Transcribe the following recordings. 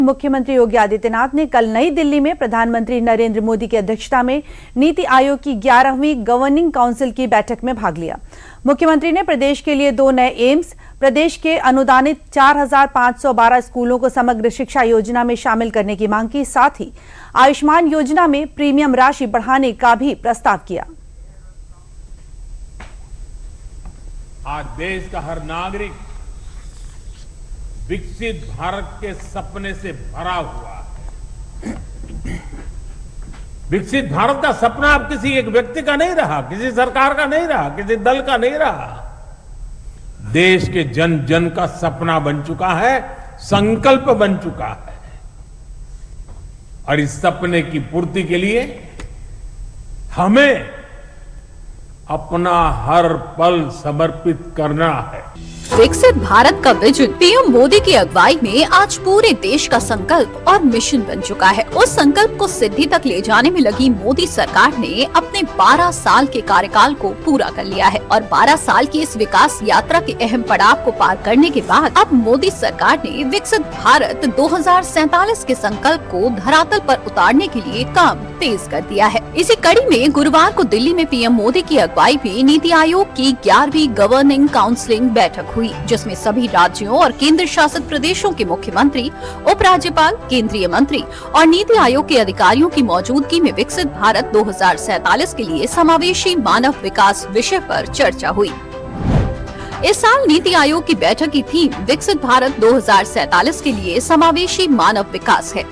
मुख्यमंत्री योगी आदित्यनाथ ने कल नई दिल्ली में प्रधानमंत्री नरेंद्र मोदी की अध्यक्षता में नीति आयोग की 11वीं गवर्निंग काउंसिल की बैठक में भाग लिया। मुख्यमंत्री ने प्रदेश के लिए 2 नए एम्स, प्रदेश के अनुदानित 4,512 स्कूलों को समग्र शिक्षा योजना में शामिल करने की मांग की। साथ ही आयुष्मान योजना में प्रीमियम राशि बढ़ाने का भी प्रस्ताव किया। आज देश का हर नागरिक विकसित भारत के सपने से भरा हुआ है। विकसित भारत का सपना अब किसी एक व्यक्ति का नहीं रहा, किसी सरकार का नहीं रहा, किसी दल का नहीं रहा। देश के जन जन का सपना बन चुका है, संकल्प बन चुका है। और इस सपने की पूर्ति के लिए हमें अपना हर पल समर्पित करना है। विकसित भारत का विजन पीएम मोदी की अगुवाई में आज पूरे देश का संकल्प और मिशन बन चुका है। उस संकल्प को सिद्धि तक ले जाने में लगी मोदी सरकार ने अपने 12 साल के कार्यकाल को पूरा कर लिया है और 12 साल की इस विकास यात्रा के अहम पड़ाव को पार करने के बाद अब मोदी सरकार ने विकसित भारत 2047 के संकल्प को धरातल पर उतारने के लिए काम तेज कर दिया है। इसी कड़ी में गुरुवार को दिल्ली में पीएम मोदी की अगुवाई में नीति आयोग की 11वीं गवर्निंग काउंसिल बैठक हुई, जिसमें सभी राज्यों और केंद्र शासित प्रदेशों के मुख्यमंत्री, उपराज्यपाल, केंद्रीय मंत्री और नीति आयोग के अधिकारियों की मौजूदगी में विकसित भारत 2047 के लिए समावेशी मानव विकास विषय पर चर्चा हुई। इस साल नीति आयोग की बैठक की थीम विकसित भारत 2047 के लिए समावेशी मानव विकास है।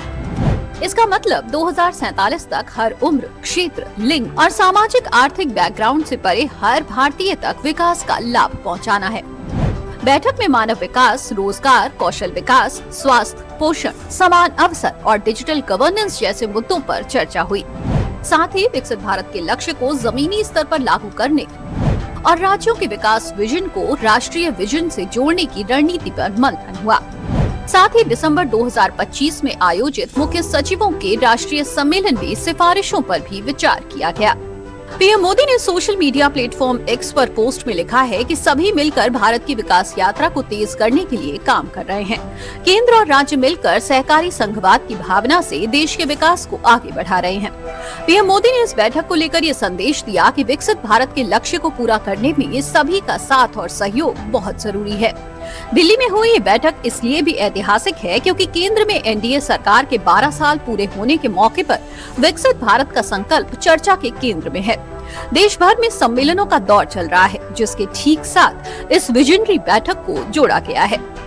इसका मतलब 2047 तक हर उम्र, क्षेत्र, लिंग और सामाजिक आर्थिक बैकग्राउंड से परे हर भारतीय तक विकास का लाभ पहुंचाना है। बैठक में मानव विकास, रोजगार, कौशल विकास, स्वास्थ्य, पोषण, समान अवसर और डिजिटल गवर्नेंस जैसे मुद्दों पर चर्चा हुई। साथ ही विकसित भारत के लक्ष्य को जमीनी स्तर पर लागू करने और राज्यों के विकास विजन को राष्ट्रीय विजन से जोड़ने की रणनीति पर मंथन हुआ। साथ ही दिसंबर 2025 में आयोजित मुख्य सचिवों के राष्ट्रीय सम्मेलन में सिफारिशों पर भी विचार किया गया। पीएम मोदी ने सोशल मीडिया प्लेटफॉर्म एक्स पर पोस्ट में लिखा है कि सभी मिलकर भारत की विकास यात्रा को तेज करने के लिए काम कर रहे हैं। केंद्र और राज्य मिलकर सहकारी संघवाद की भावना से देश के विकास को आगे बढ़ा रहे हैं। पीएम मोदी ने इस बैठक को लेकर ये संदेश दिया कि विकसित भारत के लक्ष्य को पूरा करने में सभी का साथ और सहयोग बहुत जरूरी है। दिल्ली में हुई ये बैठक इसलिए भी ऐतिहासिक है क्योंकि केंद्र में एनडीए सरकार के 12 साल पूरे होने के मौके पर विकसित भारत का संकल्प चर्चा के केंद्र में है। देश भर में सम्मेलनों का दौर चल रहा है, जिसके ठीक साथ इस विजनरी बैठक को जोड़ा गया है।